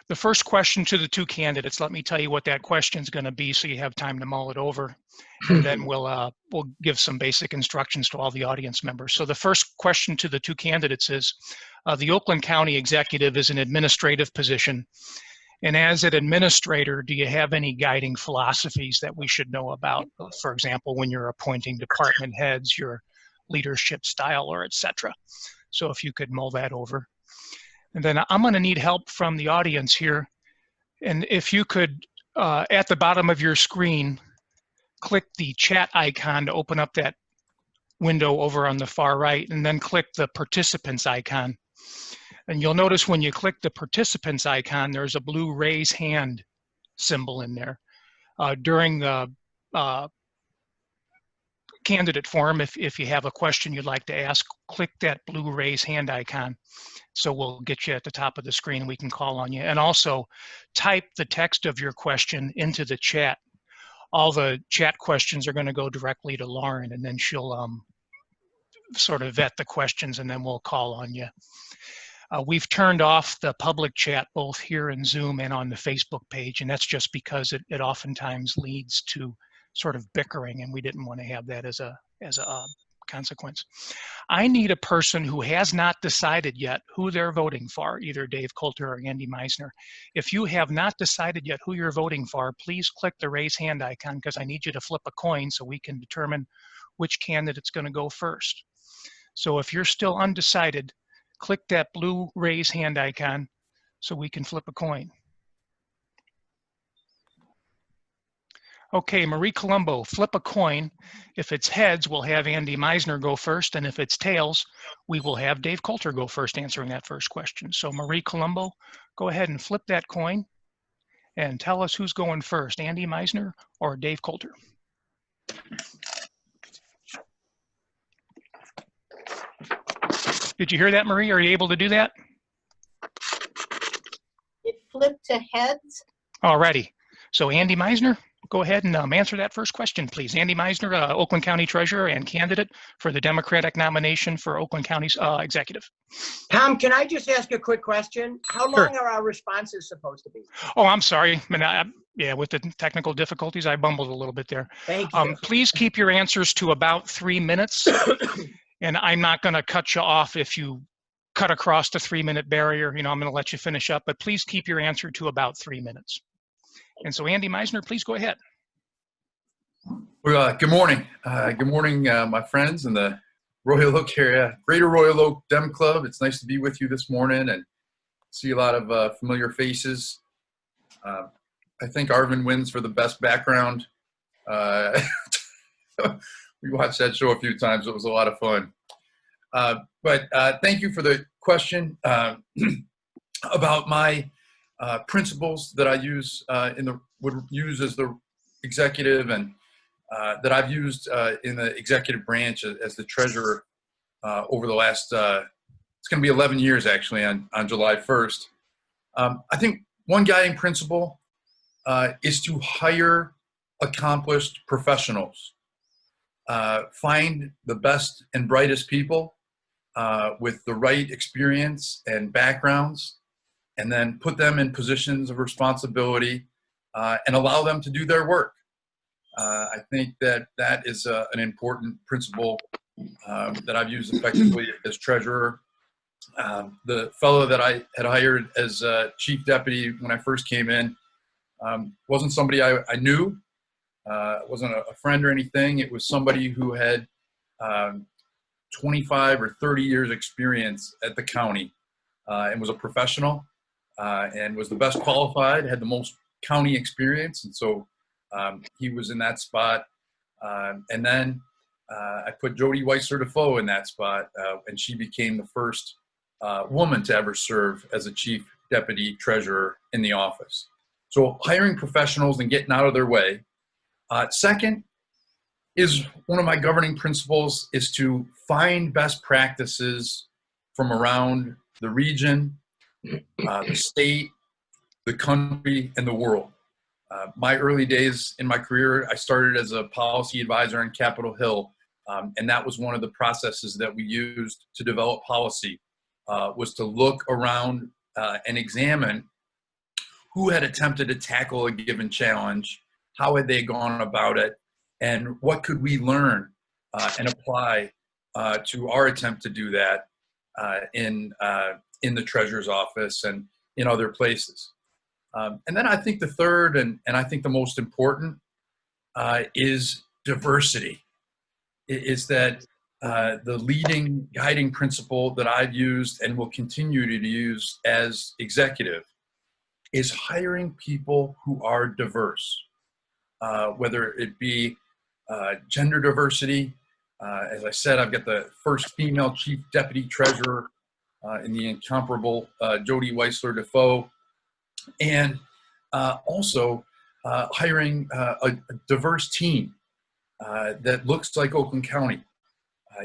The first question to the two candidates, let me tell you what that question is going to be so you have time to mull it over. And then we'll give some basic instructions to all the audience members. So the first question to the two candidates is, the Oakland County Executive is an administrative position. And as an administrator, do you have any guiding philosophies that we should know about? For example, when you're appointing department heads, your leadership style, or et cetera. So if you could mull that over. And then I'm going to need help from the audience here. And if you could, at the bottom of your screen, click the chat icon to open up that window over on the far right, and then click the participants icon. And you'll notice when you click the participants icon, there's a blue raise hand symbol in there. During the candidate forum, if you have a question you'd like to ask, click that blue raise hand icon. So we'll get you at the top of the screen, we can call on you. And also type the text of your question into the chat. All the chat questions are going to go directly to Lauren, and then she'll sort of vet the questions, and then we'll call on you. We've turned off the public chat both here in Zoom and on the Facebook page, and that's just because it oftentimes leads to sort of bickering, and we didn't want to have that as a consequence. I need a person who has not decided yet who they're voting for, either Dave Coulter or Andy Meisner. If you have not decided yet who you're voting for, please click the raise hand icon, because I need you to flip a coin so we can determine which candidate's going to go first. So if you're still undecided, click that blue raise hand icon so we can flip a coin. Okay, Marie Colombo, flip a coin. If it's heads, we'll have Andy Meisner go first, and if it's tails, we will have Dave Coulter go first answering that first question. So Marie Colombo, go ahead and flip that coin and tell us who's going first, Andy Meisner or Dave Coulter. Did you hear that, Marie? Are you able to do that? It flipped to heads. Alrighty. So Andy Meisner, go ahead and answer that first question, please. Andy Meisner, Oakland County Treasurer and candidate for the Democratic nomination for Oakland County's executive. Tom, can I just ask a quick question? How long are our responses supposed to be? Oh, I'm sorry. Yeah, with the technical difficulties, I bumbled a little bit there. Thank you. Please keep your answers to about 3 minutes. And I'm not going to cut you off if you cut across the 3-minute barrier. You know, I'm going to let you finish up, but please keep your answer to about 3 minutes. And so, Andy Meisner, please go ahead. Well, good morning. Good morning, my friends in the Royal Oak area, Greater Royal Oak Dem Club. It's nice to be with you this morning and see a lot of familiar faces. I think Arvin wins for the best background. We watched that show a few times. It was a lot of fun. But thank you for the question about my principles that I use would use as the executive, and that I've used in the executive branch as the treasurer over the last, it's going to be 11 years actually on July 1st. I think one guiding principle is to hire accomplished professionals. Find the best and brightest people with the right experience and backgrounds, and then put them in positions of responsibility and allow them to do their work. I think that is an important principle that I've used effectively as treasurer. The fellow that I had hired as chief deputy when I first came in wasn't somebody I knew. It wasn't a friend or anything. It was somebody who had 25 or 30 years experience at the county and was a professional and was the best qualified, had the most county experience. And so he was in that spot. And then I put Jody Weisser-Defoe in that spot, and she became the first woman to ever serve as a chief deputy treasurer in the office. So hiring professionals and getting out of their way. Second is one of my governing principles is to find best practices from around the region, the state, the country, and the world. My early days in my career, I started as a policy advisor on Capitol Hill, and that was one of the processes that we used to develop policy, was to look around and examine who had attempted to tackle a given challenge, how had they gone about it, and what could we learn and apply to our attempt to do that in the treasurer's office and in other places. And then I think the third and I think the most important is diversity. Is that the leading guiding principle that I've used and will continue to use as executive is hiring people who are diverse, whether it be gender diversity. As I said, I've got the first female chief deputy treasurer in the incomparable Jody Weissler Defoe, and also hiring a diverse team that looks like Oakland County.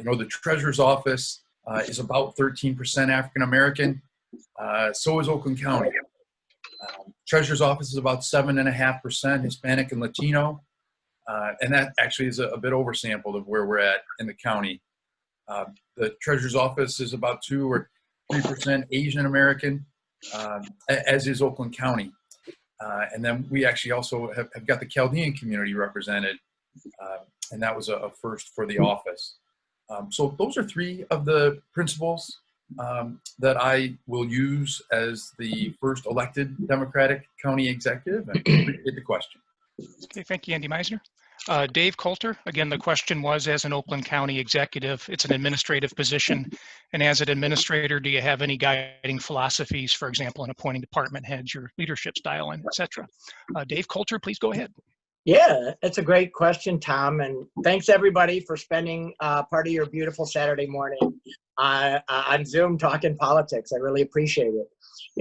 The treasurer's office is about 13% African American. So is Oakland County. Treasurer's office is about 7.5% Hispanic and Latino. And that actually is a bit oversampled of where we're at in the county. The treasurer's office is about 2 or 3% Asian American, as is Oakland County. And then we actually also have got the Chaldean community represented. And that was a first for the office. So those are 3 of the principles that I will use as the first elected Democratic county executive, and appreciate the question. Okay, thank you, Andy Meisner. Dave Coulter, again, the question was, as an Oakland County executive, it's an administrative position, and as an administrator, do you have any guiding philosophies, for example, in appointing department heads, your leadership style, and et cetera? Dave Coulter, please go ahead. Yeah, that's a great question, Tom. And thanks everybody for spending part of your beautiful Saturday morning on Zoom talking politics. I really appreciate it.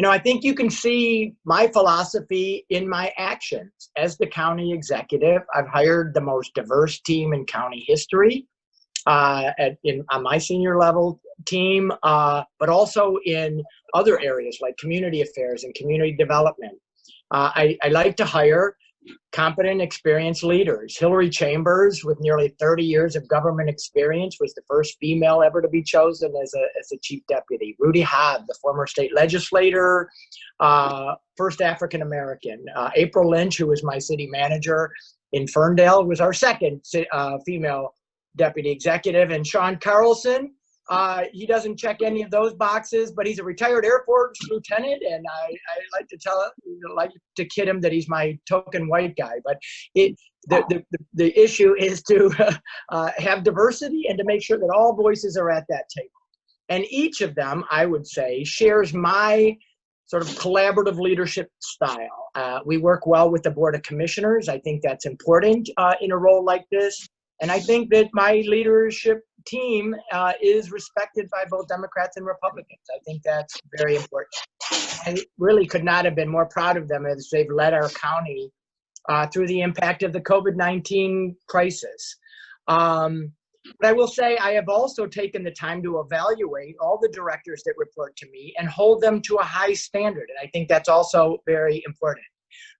I think you can see my philosophy in my actions. As the county executive, I've hired the most diverse team in county history on my senior level team, but also in other areas like community affairs and community development. I like to hire competent, experienced leaders. Hillary Chambers, with nearly 30 years of government experience, was the first female ever to be chosen as a chief deputy. Rudy Hobb, the former state legislator, first African American. April Lynch, who was my city manager in Ferndale, was our second female deputy executive. And Sean Carlson, he doesn't check any of those boxes, but he's a retired Air Force lieutenant, and I like to kid him that he's my token white guy. But the issue is to have diversity and to make sure that all voices are at that table. And each of them, I would say, shares my sort of collaborative leadership style. We work well with the Board of Commissioners. I think that's important in a role like this. And I think that my leadership team is respected by both Democrats and Republicans. I think that's very important. I really could not have been more proud of them as they've led our county through the impact of the COVID-19 crisis. But I will say I have also taken the time to evaluate all the directors that report to me and hold them to a high standard. And I think that's also very important.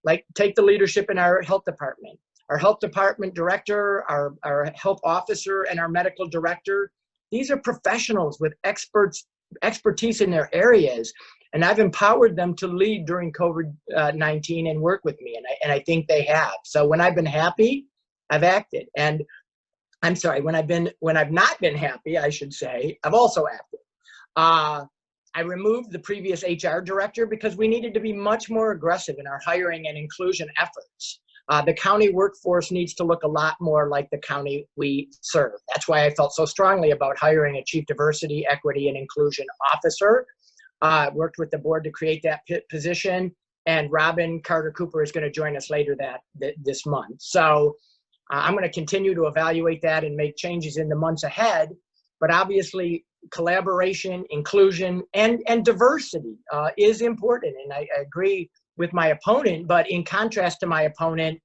Like, take the leadership in our health department. Our health department director, our health officer, and our medical director, these are professionals with expertise in their areas. And I've empowered them to lead during COVID-19 and work with me. And I think they have. So when I've been happy, I've acted. And I'm sorry, when I've not been happy, I should say, I've also acted. I removed the previous HR director because we needed to be much more aggressive in our hiring and inclusion efforts. The county workforce needs to look a lot more like the county we serve. That's why I felt so strongly about hiring a chief diversity, equity, and inclusion officer. Worked with the board to create that position, and Robin Carter Cooper is going to join us later this month. So I'm going to continue to evaluate that and make changes in the months ahead. But obviously, collaboration, inclusion, and diversity is important. And I agree with my opponent, but in contrast to my opponent,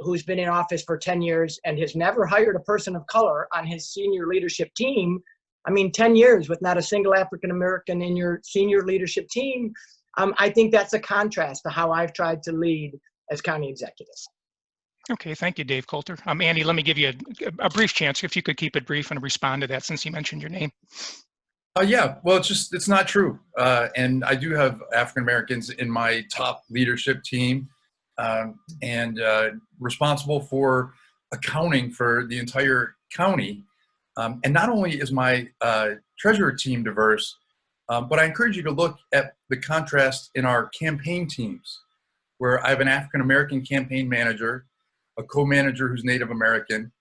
who's been in office for 10 years and has never hired a person of color on his senior leadership team. I mean, 10 years with not a single African-American in your senior leadership team. I think that's a contrast to how I've tried to lead as county executive. Okay, thank you, Dave Coulter. Andy, let me give you a brief chance, if you could keep it brief and respond to that since you mentioned your name. Yeah, well, it's not true. And I do have African Americans in my top leadership team, and responsible for accounting for the entire county. And not only is my treasurer team diverse, but I encourage you to look at the contrast in our campaign teams, where I have an African American campaign manager, a co-manager who's Native American,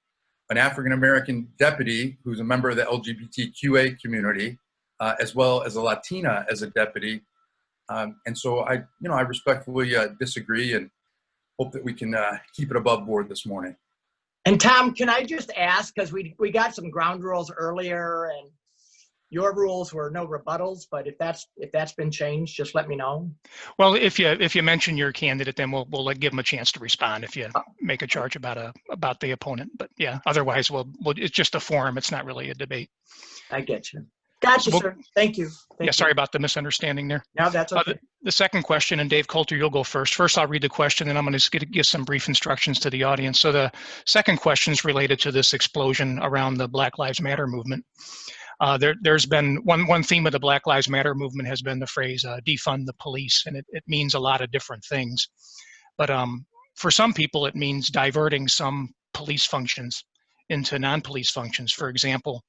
an African American deputy who's a member of the LGBTQA community, as well as a Latina as a deputy. And so I respectfully disagree and hope that we can keep it above board this morning. And Tom, can I just ask, because we got some ground rules earlier, and your rules were no rebuttals, but if that's been changed, just let me know. Well, if you mention your candidate, then we'll give them a chance to respond if you make a charge about the opponent. But yeah, otherwise it's just a forum. It's not really a debate. I get you. Gotcha, sir. Thank you. Thank you. Sorry about the misunderstanding there. No, that's okay. The second question, and Dave Coulter, you'll go first. First, I'll read the question, and I'm going to give some brief instructions to the audience. So the second question is related to this explosion around the Black Lives Matter movement. There's been one theme of the Black Lives Matter movement has been the phrase defund the police, and it means a lot of different things. But for some people, it means diverting some police functions into non-police functions. For example,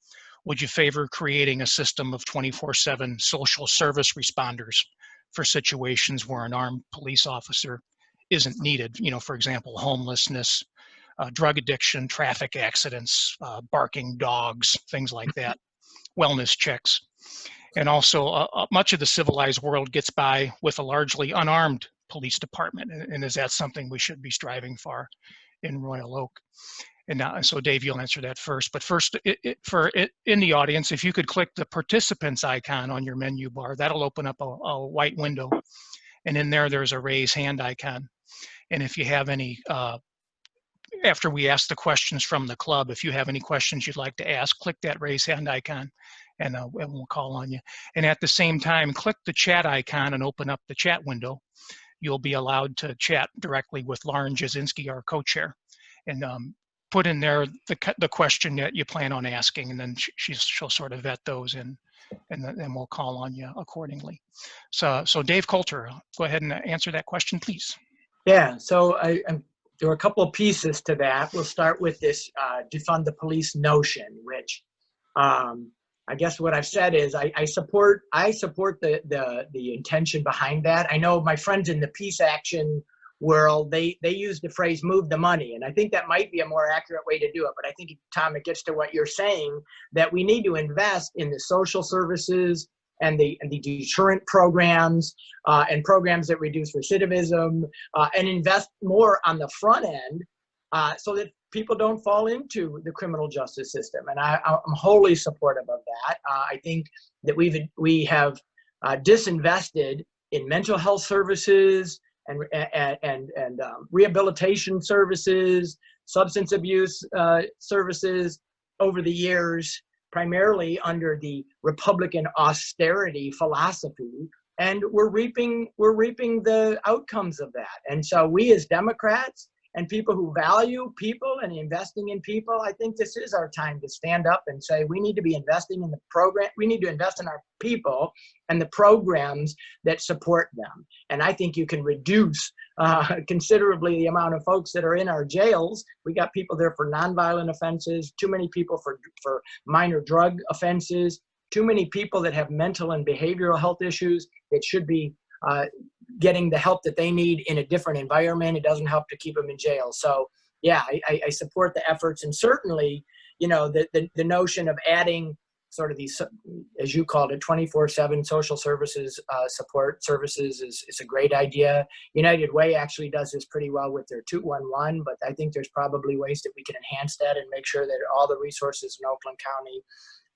would you favor creating a system of 24/7 social service responders for situations where an armed police officer isn't needed? You know, for example, homelessness, drug addiction, traffic accidents, barking dogs, things like that, wellness checks. And also much of the civilized world gets by with a largely unarmed police department. And is that something we should be striving for in Royal Oak? And so Dave, you'll answer that first. But first, in the audience, if you could click the participants icon on your menu bar, that'll open up a white window. And in there's a raise hand icon. And if you have any, after we ask the questions from the club, if you have any questions you'd like to ask, click that raise hand icon and we'll call on you. And at the same time, click the chat icon and open up the chat window. You'll be allowed to chat directly with Lauren Jasinski, our co-chair, and put in there the question that you plan on asking, and then she'll sort of vet those and then we'll call on you accordingly. So Dave Coulter, go ahead and answer that question, please. Yeah, so there are a couple of pieces to that. We'll start with this defund the police notion, which I guess what I've said is I support the intention behind that. I know my friends in the peace action world, they use the phrase "move the money," and I think that might be a more accurate way to do it. But I think, Tom, it gets to what you're saying, that we need to invest in the social services and the deterrent programs and programs that reduce recidivism, and invest more on the front end so that people don't fall into the criminal justice system. And I'm wholly supportive of that. I think that we have disinvested in mental health services and rehabilitation services, substance abuse services over the years, primarily under the Republican austerity philosophy, and we're reaping the outcomes of that. And so we as Democrats and people who value people and investing in people, I think this is our time to stand up and say we need to be investing in the program. We need to invest in our people and the programs that support them. And I think you can reduce considerably the amount of folks that are in our jails. We got people there for nonviolent offenses, too many people for minor drug offenses, too many people that have mental and behavioral health issues that should be getting the help that they need in a different environment. It doesn't help to keep them in jail. So yeah, I support the efforts, and certainly, you know, the notion of adding sort of these, as you called it, 24/7 social services support services is a great idea. United Way actually does this pretty well with their 211, but I think there's probably ways that we can enhance that and make sure that all the resources in Oakland County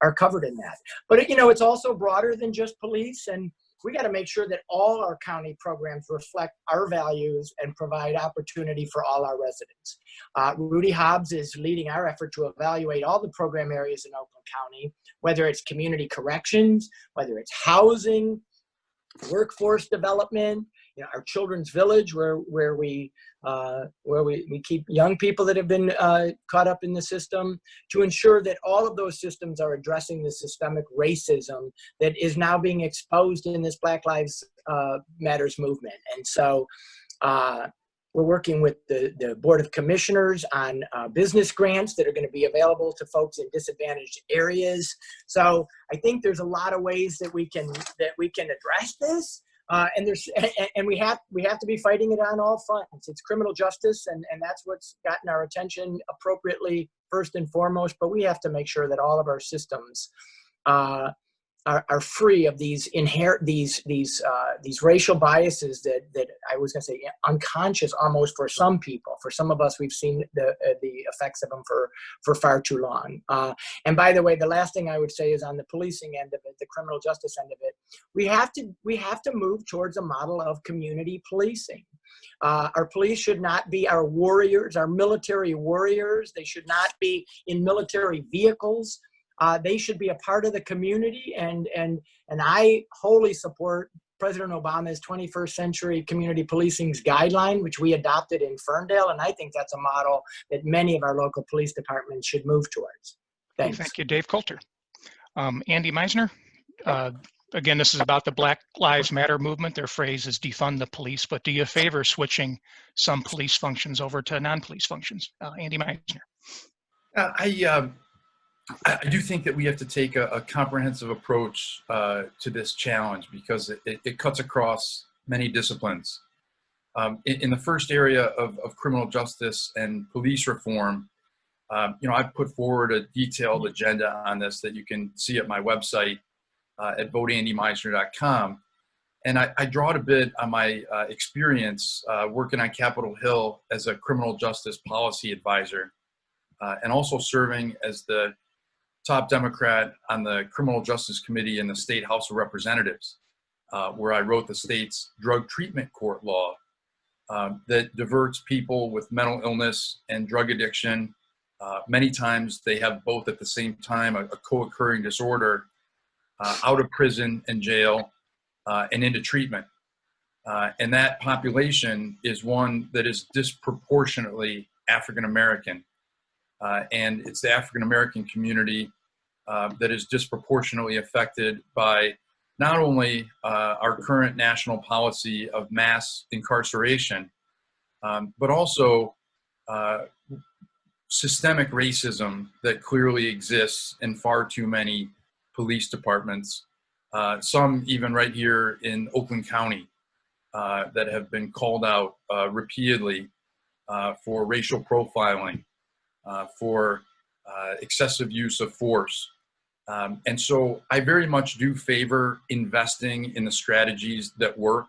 are covered in that. But you know, it's also broader than just police, and we got to make sure that all our county programs reflect our values and provide opportunity for all our residents. Rudy Hobbs is leading our effort to evaluate all the program areas in Oakland County, whether it's community corrections, whether it's housing, workforce development, our children's village, where we keep young people that have been caught up in the system, to ensure that all of those systems are addressing the systemic racism that is now being exposed in this Black Lives Matters movement. And so we're working with the Board of Commissioners on business grants that are going to be available to folks in disadvantaged areas. So I think there's a lot of ways that we can address this. And we have to be fighting it on all fronts. It's criminal justice, and that's what's gotten our attention appropriately first and foremost. But we have to make sure that all of our systems are free of these racial biases that I was going to say unconscious almost for some people. For some of us, we've seen the effects of them for far too long. And by the way, the last thing I would say is on the policing end of it, the criminal justice end of it, we have to move towards a model of community policing. Our police should not be our warriors, our military warriors. They should not be in military vehicles. They should be a part of the community, and I wholly support President Obama's 21st Century Community Policing's guideline, which we adopted in Ferndale, and I think that's a model that many of our local police departments should move towards. Thanks. Thank you, Dave Coulter. Andy Meisner, again, this is about the Black Lives Matter movement. Their phrase is defund the police, but do you favor switching some police functions over to non-police functions? Andy Meisner. I do think that we have to take a comprehensive approach to this challenge, because it cuts across many disciplines. In the first area of criminal justice and police reform, I've put forward a detailed agenda on this that you can see at my website at voteandymeisner.com. And I draw it a bit on my experience working on Capitol Hill as a criminal justice policy advisor, and also serving as the top Democrat on the Criminal Justice Committee in the State House of Representatives, where I wrote the state's drug treatment court law that diverts people with mental illness and drug addiction. Many times they have both at the same time, a co-occurring disorder, out of prison and jail and into treatment. And that population is one that is disproportionately African-American. And it's the African-American community that is disproportionately affected by not only our current national policy of mass incarceration, but also systemic racism that clearly exists in far too many police departments, some even right here in Oakland County, that have been called out repeatedly for racial profiling, for excessive use of force. And so I very much do favor investing in the strategies that work.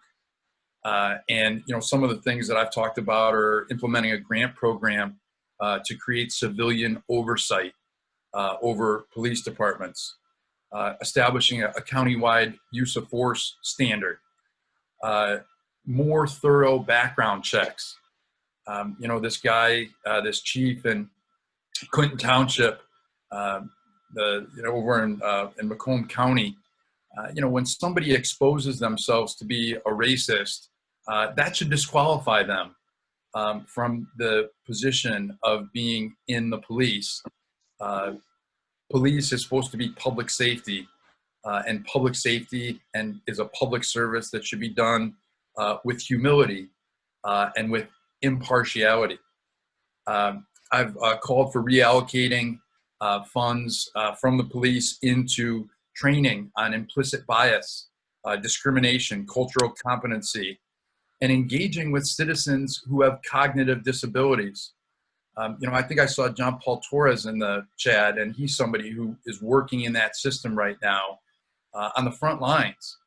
And some of the things that I've talked about are implementing a grant program to create civilian oversight over police departments, establishing a countywide use of force standard, more thorough background checks. This guy, this chief in Clinton Township, over in Macomb County, when somebody exposes themselves to be a racist, that should disqualify them from the position of being in the police. Police is supposed to be public safety, and public safety is a public service that should be done with humility and with impartiality. I've called for reallocating funds from the police into training on implicit bias, discrimination, cultural competency, and engaging with citizens who have cognitive disabilities. I think I saw John Paul Torres in the chat, and he's somebody who is working in that system right now on the front lines,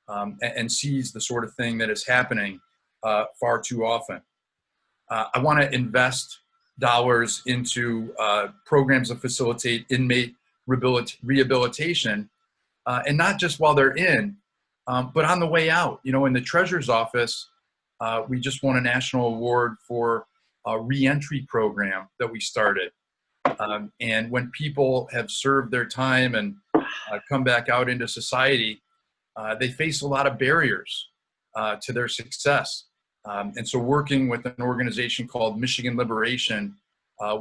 and sees the sort of thing that is happening far too often. I want to invest dollars into programs that facilitate inmate rehabilitation, and not just while they're in, but on the way out. In the Treasurer's Office, we just won a national award for a reentry program that we started. And when people have served their time and come back out into society, they face a lot of barriers. to their success. And so working with an organization called Michigan Liberation,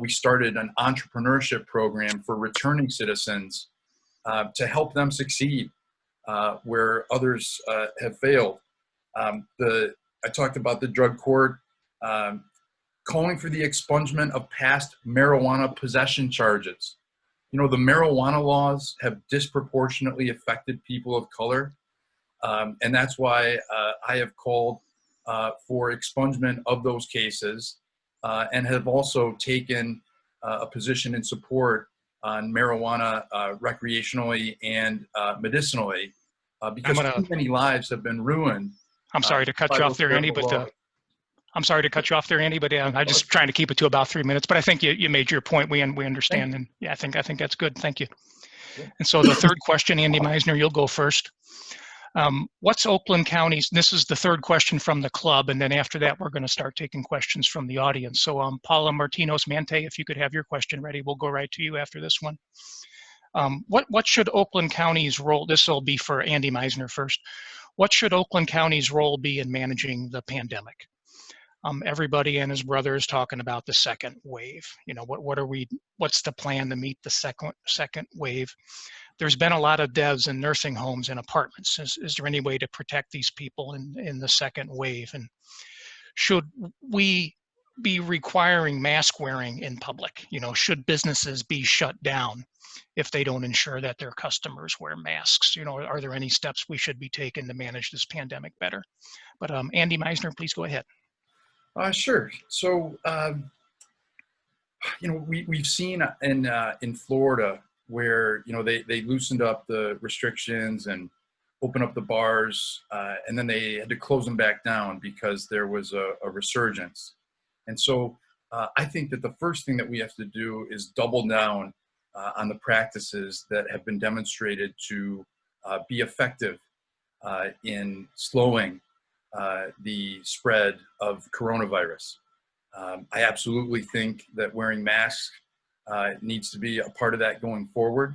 we started an entrepreneurship program for returning citizens to help them succeed where others have failed. I talked about the drug court calling for the expungement of past marijuana possession charges. You know, the marijuana laws have disproportionately affected people of color. And that's why I have called for expungement of those cases and have also taken a position in support on marijuana recreationally and medicinally because too many lives have been ruined. I'm sorry to cut you off there, Andy, but I'm sorry to cut you off there, Andy, but I'm just trying to keep it to about 3 minutes. But I think you made your point. We understand, and yeah, I think that's good. Thank you. And so the third question, Andy Meisner, you'll go first. What's Oakland County's? This is the third question from the club, and then after that, we're going to start taking questions from the audience. So, Paula Martinos-Mante, if you could have your question ready, we'll go right to you after this one. What should Oakland County's role? This will be for Andy Meisner first. What should Oakland County's role be in managing the pandemic? Everybody and his brother is talking about the second wave. You know, what's the plan to meet the second wave? There's been a lot of deaths in nursing homes and apartments. Is there any way to protect these people in the second wave? And should we be requiring mask wearing in public? You know, should businesses be shut down if they don't ensure that their customers wear masks? You know, are there any steps we should be taking to manage this pandemic better? But Andy Meisner, please go ahead. Sure. So, you know, we've seen in Florida where, you know, they loosened up the restrictions and opened up the bars, and then they had to close them back down because there was a resurgence. And so I think that the first thing that we have to do is double down on the practices that have been demonstrated to be effective in slowing the spread of coronavirus. I absolutely think that wearing masks needs to be a part of that going forward.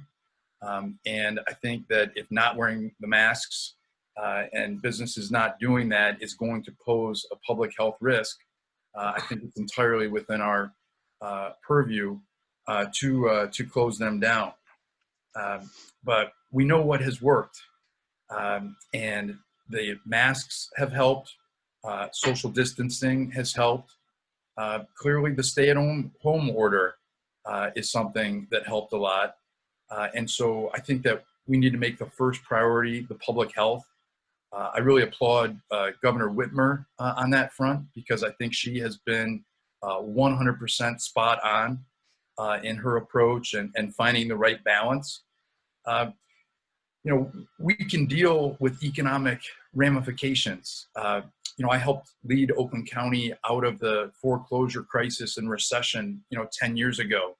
And I think that if not wearing the masks and businesses not doing that is going to pose a public health risk, I think it's entirely within our purview to close them down. But we know what has worked. And the masks have helped. Social distancing has helped. Clearly, the stay-at-home order is something that helped a lot. And so I think that we need to make the first priority the public health. I really applaud Governor Whitmer on that front because I think she has been 100% spot on in her approach and finding the right balance. You know, we can deal with economic ramifications. You know, I helped lead Oakland County out of the foreclosure crisis and recession, 10 years ago.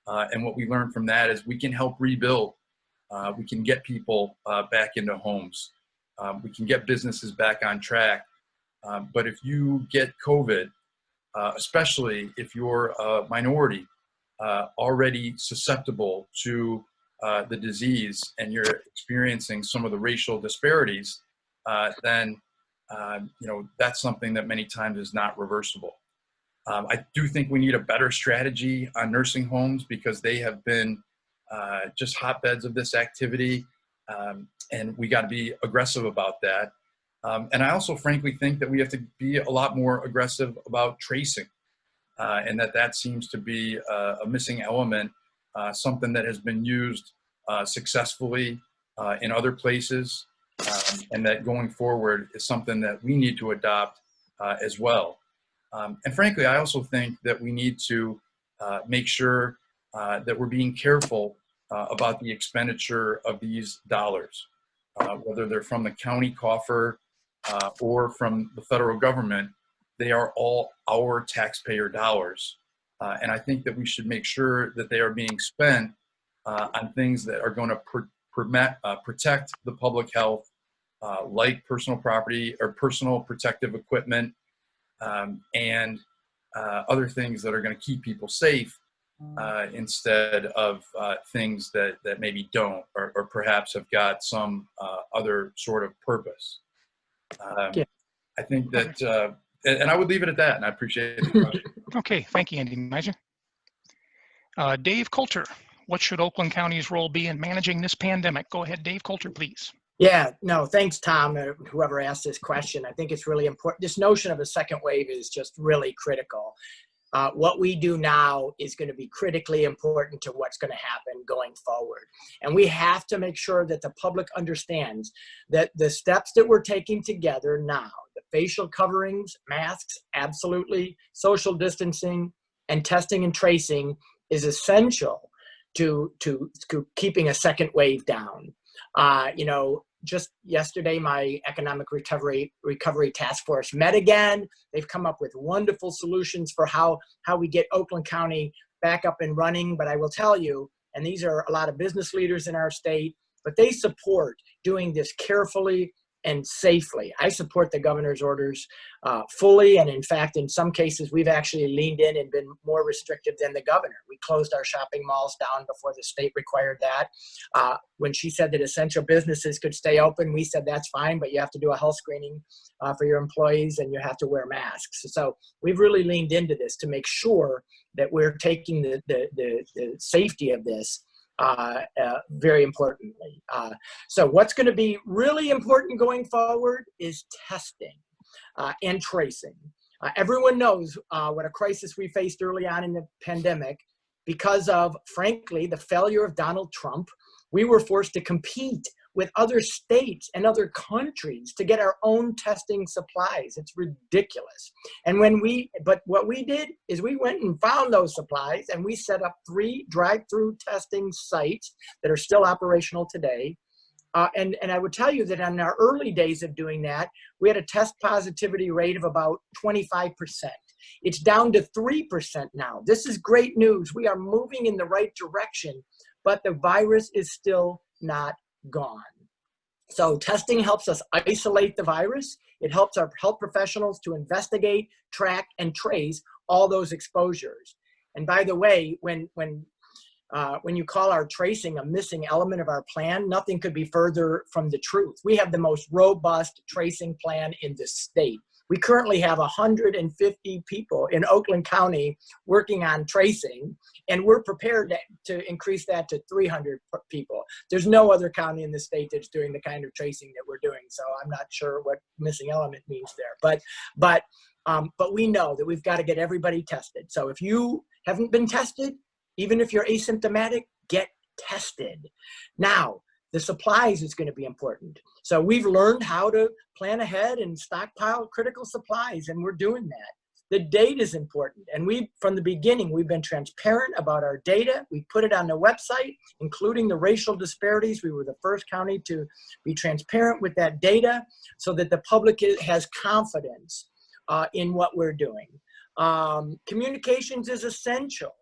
And what we learned from that is we can help rebuild. We can get people back into homes. We can get businesses back on track. But if you get COVID, especially if you're a minority, already susceptible to the disease and you're experiencing some of the racial disparities, then that's something that many times is not reversible. I do think we need a better strategy on nursing homes because they have been just hotbeds of this activity, and we got to be aggressive about that. And I also frankly think that we have to be a lot more aggressive about tracing, and that seems to be a missing element, something that has been used successfully in other places, and that going forward is something that we need to adopt as well. And frankly, I also think that we need to make sure that we're being careful about the expenditure of these dollars, whether they're from the county coffer or from the federal government. They are all our taxpayer dollars. And I think that we should make sure that they are being spent on things that are going to protect the public health, like personal property or personal protective equipment, and other things that are going to keep people safe instead of things that maybe don't or perhaps have got some other sort of purpose. Yeah. I think that, and I would leave it at that, and I appreciate the question. Okay, thank you, Andy Meisner. Dave Coulter, what should Oakland County's role be in managing this pandemic? Go ahead, Dave Coulter, please. Yeah, no, thanks, Tom, whoever asked this question. I think it's really important. This notion of a second wave is just really critical. What we do now is going to be critically important to what's going to happen going forward. And we have to make sure that the public understands that the steps that we're taking together now, the facial coverings, masks, absolutely, social distancing, and testing and tracing is essential to keeping a second wave down. You know, just yesterday, my economic recovery task force met again. They've come up with wonderful solutions for how we get Oakland County back up and running. But I will tell you, and these are a lot of business leaders in our state, but they support doing this carefully and safely. I support the governor's orders fully. And in fact, in some cases, we've actually leaned in and been more restrictive than the governor. We closed our shopping malls down before the state required that. When she said that essential businesses could stay open, we said that's fine, but you have to do a health screening for your employees and you have to wear masks. So we've really leaned into this to make sure that we're taking the safety of this very importantly. So what's going to be really important going forward is testing and tracing. Everyone knows what a crisis we faced early on in the pandemic because of, frankly, the failure of Donald Trump. We were forced to compete with other states and other countries to get our own testing supplies. It's ridiculous. And but what we did is we went and found those supplies and we set up 3 drive-through testing sites that are still operational today. And I would tell you that in our early days of doing that, we had a test positivity rate of about 25%. It's down to 3% now. This is great news. We are moving in the right direction, but the virus is still not gone. So testing helps us isolate the virus. It helps our health professionals to investigate, track, and trace all those exposures. And by the way, when you call our tracing a missing element of our plan, nothing could be further from the truth. We have the most robust tracing plan in the state. We currently have 150 people in Oakland County working on tracing, and we're prepared to increase that to 300 people. There's no other county in the state that's doing the kind of tracing that we're doing, so I'm not sure what missing element means there. But we know that we've got to get everybody tested. So if you haven't been tested, even if you're asymptomatic, get tested. Now, the supplies is going to be important. So we've learned how to plan ahead and stockpile critical supplies, and we're doing that. The data is important. And from the beginning, we've been transparent about our data. We put it on the website, including the racial disparities. We were the first county to be transparent with that data so that the public has confidence in what we're doing. Communications is essential.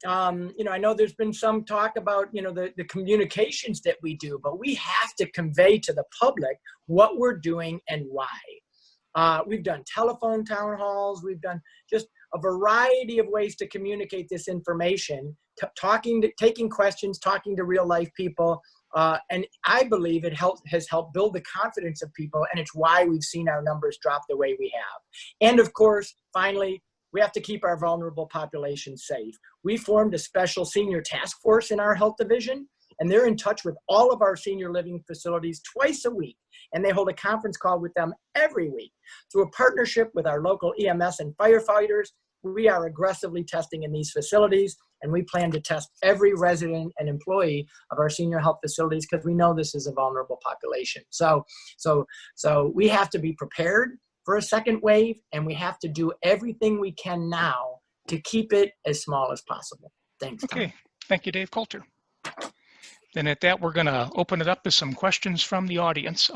I know there's been some talk about, the communications that we do, but we have to convey to the public what we're doing and why. We've done telephone town halls. We've done just a variety of ways to communicate this information, taking questions, talking to real life people. And I believe it has helped build the confidence of people. And it's why we've seen our numbers drop the way we have. And of course, finally, we have to keep our vulnerable population safe. We formed a special senior task force in our health division, and they're in touch with all of our senior living facilities twice a week, and they hold a conference call with them every week. Through a partnership with our local EMS and firefighters, we are aggressively testing in these facilities, and we plan to test every resident and employee of our senior health facilities because we know this is a vulnerable population. So we have to be prepared for a second wave, and we have to do everything we can now to keep it as small as possible. Thanks, Tom. Okay, thank you, Dave Coulter. Then at that, we're going to open it up to some questions from the audience.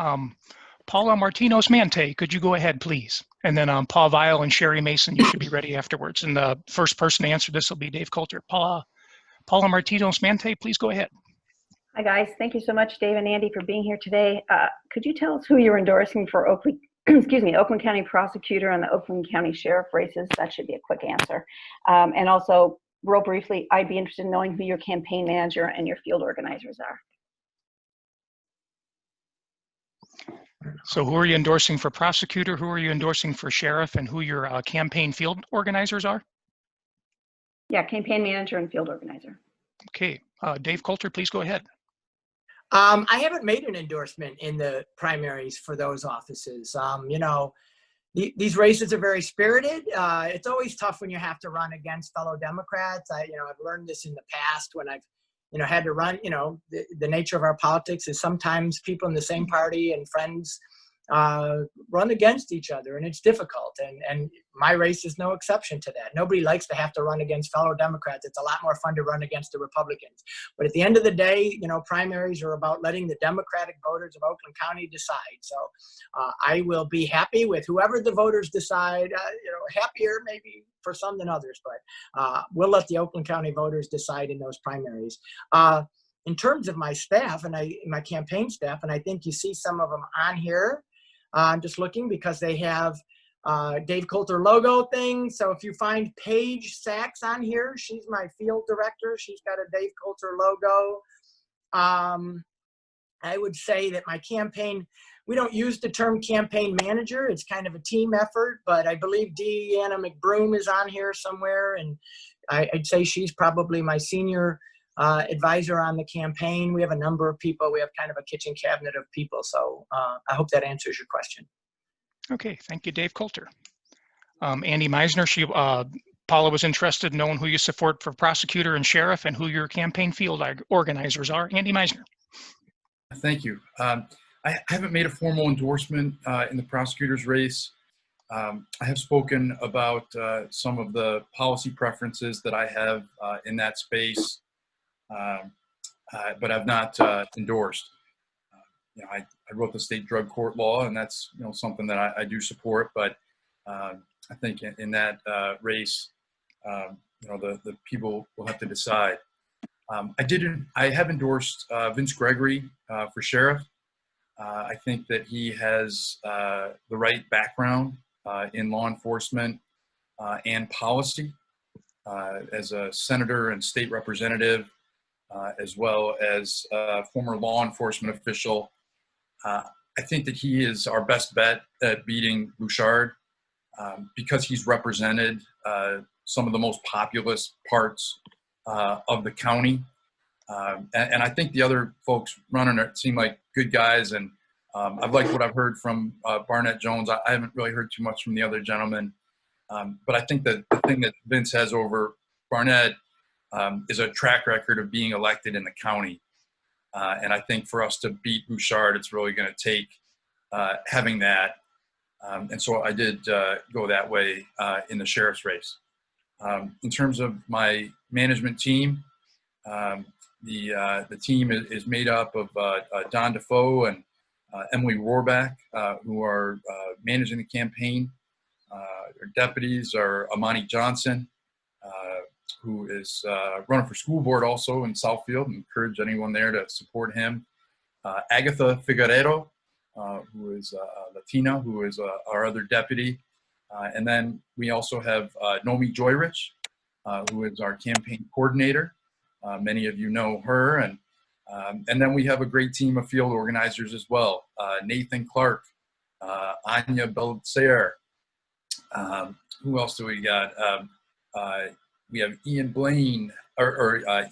Paula Martinez-Mante, could you go ahead, please? And then Paul Weil and Sherry Mason, you should be ready afterwards. And the first person to answer this will be Dave Coulter. Paula Martinez-Mante, please go ahead. Hi, guys. Thank you so much, Dave and Andy, for being here today. Could you tell us who you're endorsing for Oakland County Prosecutor and the Oakland County Sheriff races? That should be a quick answer. And also, real briefly, I'd be interested in knowing who your campaign manager and your field organizers are. So who are you endorsing for prosecutor? Who are you endorsing for sheriff? And who your campaign field organizers are? Yeah, campaign manager and field organizer. Okay, Dave Coulter, please go ahead. I haven't made an endorsement in the primaries for those offices. You know, these races are very spirited. It's always tough when you have to run against fellow Democrats. I've learned this in the past when I've, had to run. The nature of our politics is sometimes people in the same party and friends run against each other, and it's difficult. And my race is no exception to that. Nobody likes to have to run against fellow Democrats. It's a lot more fun to run against the Republicans. But at the end of the day, primaries are about letting the Democratic voters of Oakland County decide. So I will be happy with whoever the voters decide. Happier maybe for some than others, but we'll let the Oakland County voters decide in those primaries. In terms of my staff and my campaign staff, and I think you see some of them on here. I'm just looking because they have Dave Coulter logo thing. So if you find Paige Sachs on here, she's my field director. She's got a Dave Coulter logo. I would say that my campaign, we don't use the term campaign manager. It's kind of a team effort, but I believe Deanna McBroom is on here somewhere. And I'd say she's probably my senior advisor on the campaign. We have a number of people. We have kind of a kitchen cabinet of people. So I hope that answers your question. Okay, thank you, Dave Coulter. Andy Meisner, Paula was interested in knowing who you support for prosecutor and sheriff and who your campaign field organizers are. Andy Meisner. Thank you. I haven't made a formal endorsement in the prosecutor's race. I have spoken about some of the policy preferences that I have in that space. But I've not endorsed. I wrote the state drug court law, and that's something that I do support. But I think in that race, the people will have to decide. I have endorsed Vince Gregory for sheriff. I think that he has the right background in law enforcement and policy as a senator and state representative. As well as a former law enforcement official. I think that he is our best bet at beating Bouchard because he's represented some of the most populous parts of the county. And I think the other folks running it seem like good guys. And I've liked what I've heard from Barnett Jones. I haven't really heard too much from the other gentlemen. But I think that the thing that Vince has over Barnett is a track record of being elected in the county. And I think for us to beat Bouchard, it's really going to take having that. And so I did go that way in the sheriff's race. In terms of my management team, the team is made up of Don Defoe and Emily Rohrback, who are managing the campaign. Our deputies are Amani Johnson, who is running for school board also in Southfield, and encourage anyone there to support him. Agatha Figueredo, who is Latina, who is our other deputy. And then we also have Nomi Joyrich, who is our campaign coordinator. Many of you know her. And then we have a great team of field organizers as well. Nathan Clark, Anya Beltsayer. Who else do we got? We have Ian Blaine,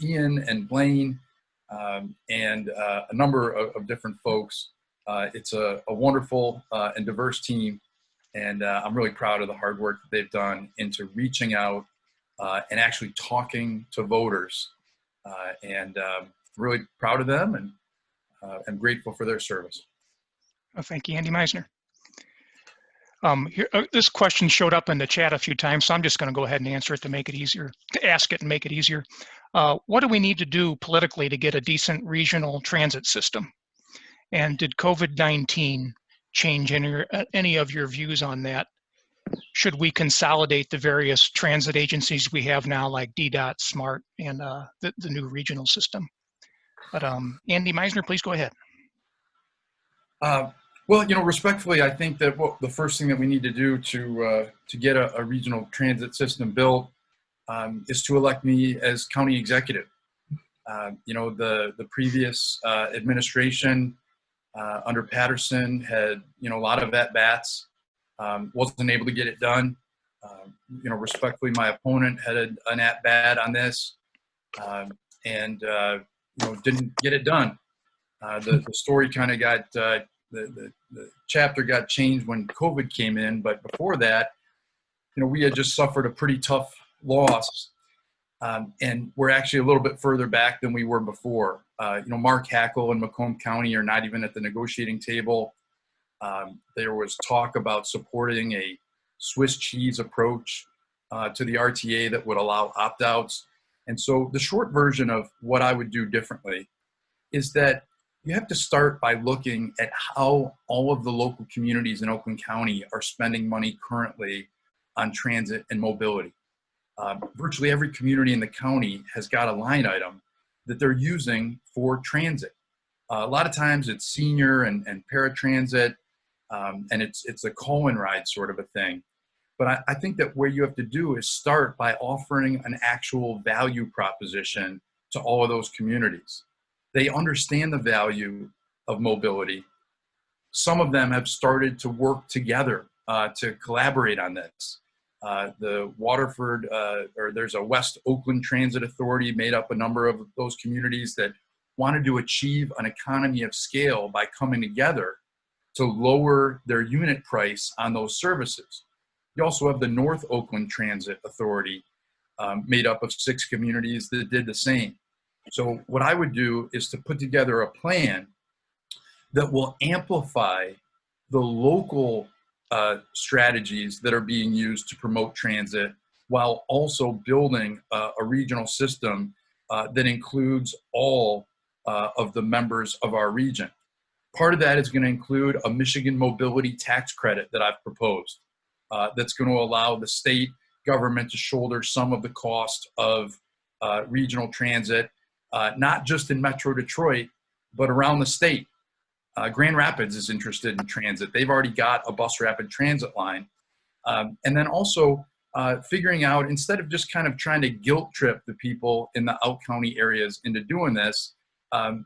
Ian and Blaine, and a number of different folks. It's a wonderful and diverse team, and I'm really proud of the hard work that they've done into reaching out and actually talking to voters. And really proud of them, and I'm grateful for their service. Well, thank you, Andy Meisner. This question showed up in the chat a few times, so I'm just going to go ahead and answer it to make it easier, to ask it and make it easier. What do we need to do politically to get a decent regional transit system? And did COVID-19 change any of your views on that? Should we consolidate the various transit agencies we have now, like DDOT, SMART, and the new regional system? But Andy Meisner, please go ahead. Well, respectfully, I think that the first thing that we need to do to get a regional transit system built is to elect me as county executive. The previous administration under Patterson, had, a lot of at-bats, wasn't able to get it done. Respectfully, my opponent had an at-bat on this, and didn't get it done. The story kind of got, the chapter got changed when COVID came in, but before that, we had just suffered a pretty tough loss, and we're actually a little bit further back than we were before. Mark Hackle and Macomb County are not even at the negotiating table. There was talk about supporting a Swiss cheese approach to the RTA that would allow opt-outs. And so the short version of what I would do differently is that you have to start by looking at how all of the local communities in Oakland County are spending money currently on transit and mobility. Virtually every community in the county has got a line item that they're using for transit. A lot of times it's senior and paratransit, and it's a call-in ride sort of a thing. But I think that what you have to do is start by offering an actual value proposition to all of those communities. They understand the value of mobility. Some of them have started to work together to collaborate on this. The Waterford, or there's a West Oakland Transit Authority made up a number of those communities that wanted to achieve an economy of scale by coming together to lower their unit price on those services. You also have the North Oakland Transit Authority, made up of 6 communities that did the same. So what I would do is to put together a plan that will amplify the local strategies that are being used to promote transit, while also building a regional system that includes all of the members of our region. Part of that is going to include a Michigan mobility tax credit that I've proposed, that's going to allow the state government to shoulder some of the cost of regional transit, not just in Metro Detroit, but around the state. Grand Rapids is interested in transit. They've already got a bus rapid transit line. And then also figuring out, instead of just kind of trying to guilt trip the people in the out-county areas into doing this,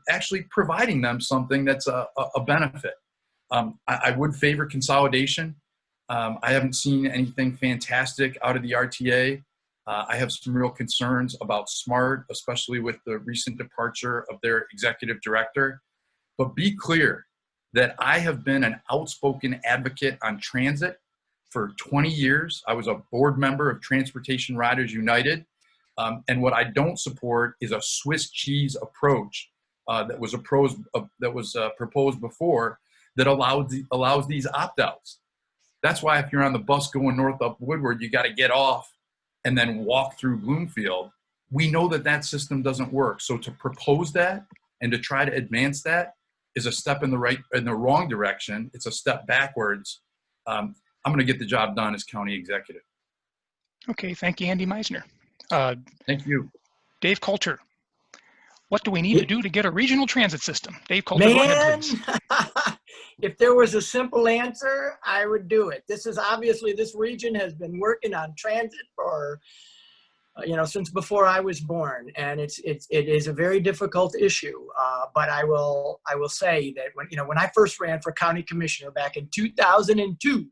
actually providing them something that's a benefit. I would favor consolidation. I haven't seen anything fantastic out of the RTA. I have some real concerns about SMART, especially with the recent departure of their executive director. But be clear that I have been an outspoken advocate on transit for 20 years. I was a board member of Transportation Riders United. And what I don't support is a Swiss cheese approach that was proposed before that allows these opt-outs. That's why if you're on the bus going north up Woodward, you got to get off and then walk through Bloomfield. We know that that system doesn't work. So to propose that and to try to advance that is a step in the wrong direction. It's a step backwards. I'm going to get the job done as county executive. Okay, thank you, Andy Meisner. Thank you. Dave Coulter, what do we need to do to get a regional transit system? Dave Coulter, go ahead, please. If there was a simple answer, I would do it. This region has been working on transit for, since before I was born, and it is a very difficult issue. But I will say that when I first ran for county commissioner back in 2002,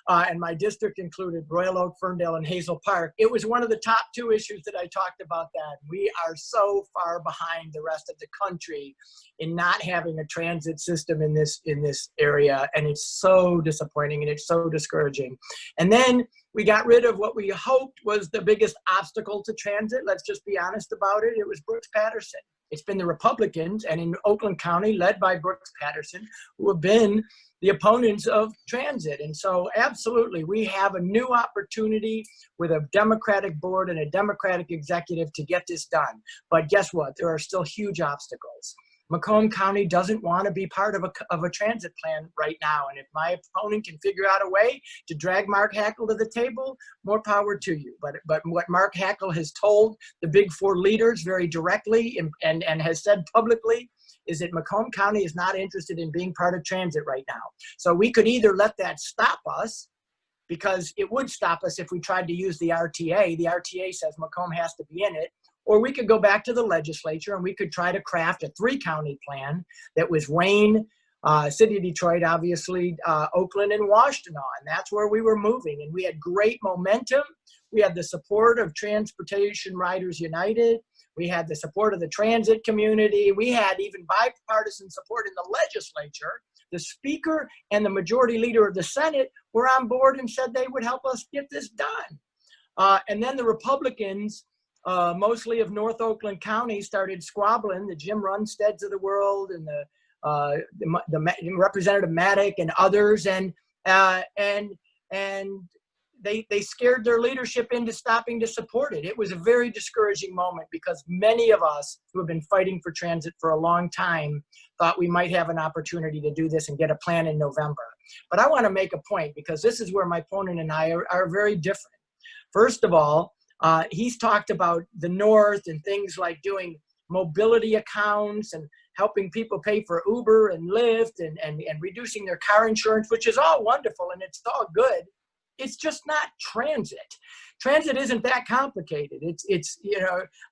and my district included Royal Oak, Ferndale, and Hazel Park, it was one of the top 2 issues that I talked about. That we are so far behind the rest of the country in not having a transit system in this area, and it's so disappointing and it's so discouraging. And then we got rid of what we hoped was the biggest obstacle to transit. Let's just be honest about it. It was Brooks Patterson. It's been the Republicans, and in Oakland County, led by Brooks Patterson, who have been the opponents of transit. And so absolutely, we have a new opportunity with a Democratic board and a Democratic executive to get this done. But guess what? There are still huge obstacles. Macomb County doesn't want to be part of a transit plan right now. And if my opponent can figure out a way to drag Mark Hackle to the table, more power to you. But what Mark Hackle has told the Big 4 leaders very directly and has said publicly is that Macomb County is not interested in being part of transit right now. So we could either let that stop us, because it would stop us if we tried to use the RTA. The RTA says Macomb has to be in it. Or we could go back to the legislature and we could try to craft a 3-county plan that was Wayne, City of Detroit, obviously, Oakland and Washtenaw, and that's where we were moving. And we had great momentum. We had the support of Transportation Riders United. We had the support of the transit community. We had even bipartisan support in the legislature. The Speaker and the Majority Leader of the Senate were on board and said they would help us get this done. And then the Republicans, mostly of North Oakland County, started squabbling, the Jim Runsteads of the world and the Representative Maddock and others, and they scared their leadership into stopping to support it. It was a very discouraging moment because many of us who have been fighting for transit for a long time thought we might have an opportunity to do this and get a plan in November. But I want to make a point because this is where my opponent and I are very different. First of all, he's talked about the North and things like doing mobility accounts and helping people pay for Uber and Lyft and reducing their car insurance, which is all wonderful and it's all good. It's just not transit. Transit isn't that complicated. It's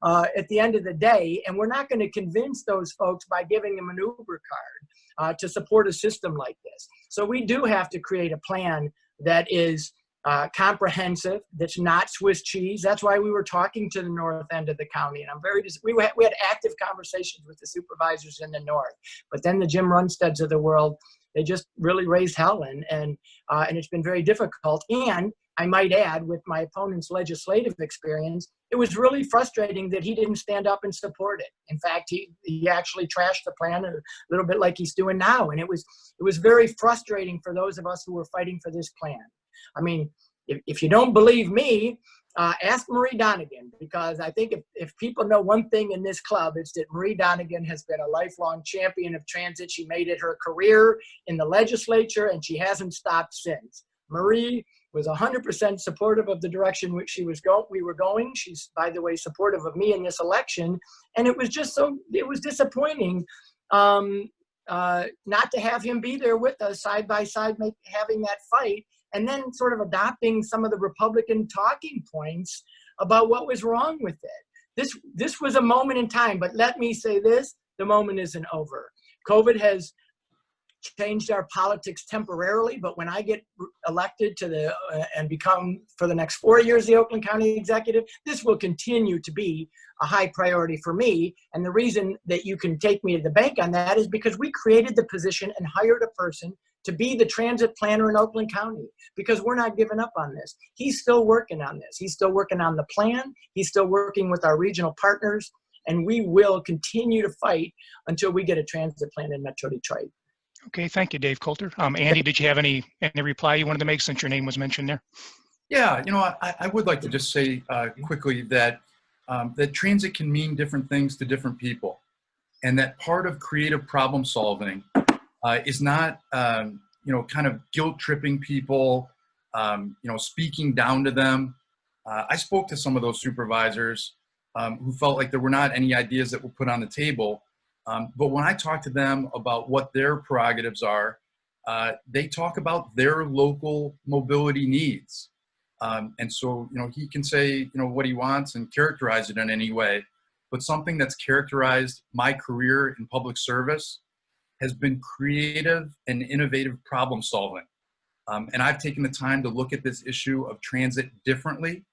at the end of the day, and we're not going to convince those folks by giving them an Uber card to support a system like this. So we do have to create a plan that is comprehensive, that's not Swiss cheese. That's why we were talking to the north end of the county, and we had active conversations with the supervisors in the north. But then the Jim Runsteads of the world, they just really raised hell, and it's been very difficult. And I might add, with my opponent's legislative experience, it was really frustrating that he didn't stand up and support it. In fact, he actually trashed the plan a little bit like he's doing now, and it was very frustrating for those of us who were fighting for this plan. I mean, if you don't believe me, ask Marie Donegan, because I think if people know one thing in this club, it's that Marie Donegan has been a lifelong champion of transit. She made it her career in the legislature, and she hasn't stopped since. Marie was 100% supportive of the direction which we were going. She's, by the way, supportive of me in this election, and it was disappointing not to have him be there with us side by side, having that fight, and then sort of adopting some of the Republican talking points about what was wrong with it. This was a moment in time, but let me say this, the moment isn't over. COVID has changed our politics temporarily, but when I get elected and become for the next 4 years the Oakland County Executive, this will continue to be a high priority for me. And the reason that you can take me to the bank on that is because we created the position and hired a person to be the transit planner in Oakland County, because we're not giving up on this. He's still working on this. He's still working on the plan. He's still working with our regional partners, and we will continue to fight until we get a transit plan in Metro Detroit. Okay, thank you, Dave Coulter. Andy, did you have any reply you wanted to make since your name was mentioned there? Yeah, I would like to just say quickly that that transit can mean different things to different people, and that part of creative problem solving is not kind of guilt tripping people, speaking down to them. I spoke to some of those supervisors who felt like there were not any ideas that were put on the table. But when I talk to them about what their prerogatives are, they talk about their local mobility needs. And so, he can say, what he wants and characterize it in any way, but something that's characterized my career in public service has been creative and innovative problem solving. And I've taken the time to look at this issue of transit differently.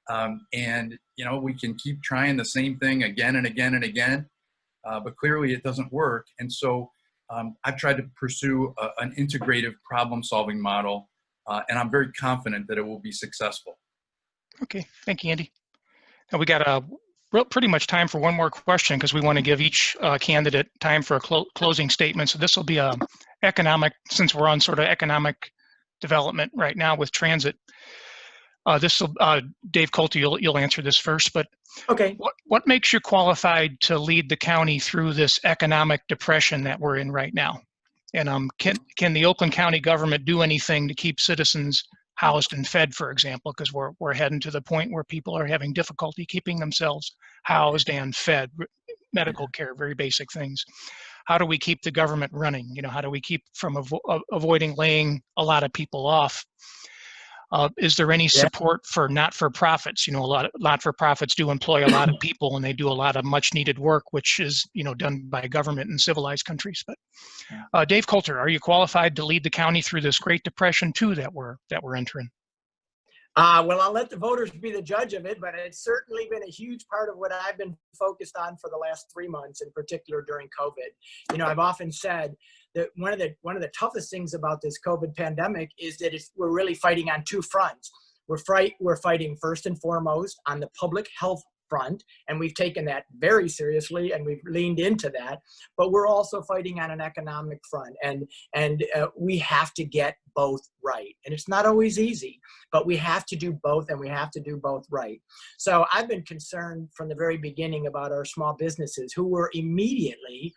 And, we can keep trying the same thing again and again and again. But clearly it doesn't work. And so I've tried to pursue an integrative problem-solving model, and I'm very confident that it will be successful. Okay, thank you, Andy. Now we got pretty much time for one more question, because we want to give each candidate time for a closing statement. So this will be since we're on sort of economic development right now with transit. Dave Coulter, you'll answer this first, but okay. What makes you qualified to lead the county through this economic depression that we're in right now? And can the Oakland County government do anything to keep citizens housed and fed, for example, because we're heading to the point where people are having difficulty keeping themselves housed and fed, medical care, very basic things. How do we keep the government running? How do we keep from avoiding laying a lot of people off? Is there any support for not-for-profits? You know, a lot of not-for-profits do employ a lot of people, and they do a lot of much-needed work, which is, you know, done by government in civilized countries. But Dave Coulter, are you qualified to lead the county through this Great Depression too that we're entering? Well, I'll let the voters be the judge of it, but it's certainly been a huge part of what I've been focused on for the last 3 months, in particular during COVID. You know, I've often said that one of the toughest things about this COVID pandemic is that we're really fighting on two fronts. We're fighting first and foremost on the public health front, and we've taken that very seriously, and we've leaned into that. But we're also fighting on an economic front, and we have to get both right. And it's not always easy, but we have to do both, and we have to do both right. So I've been concerned from the very beginning about our small businesses who were immediately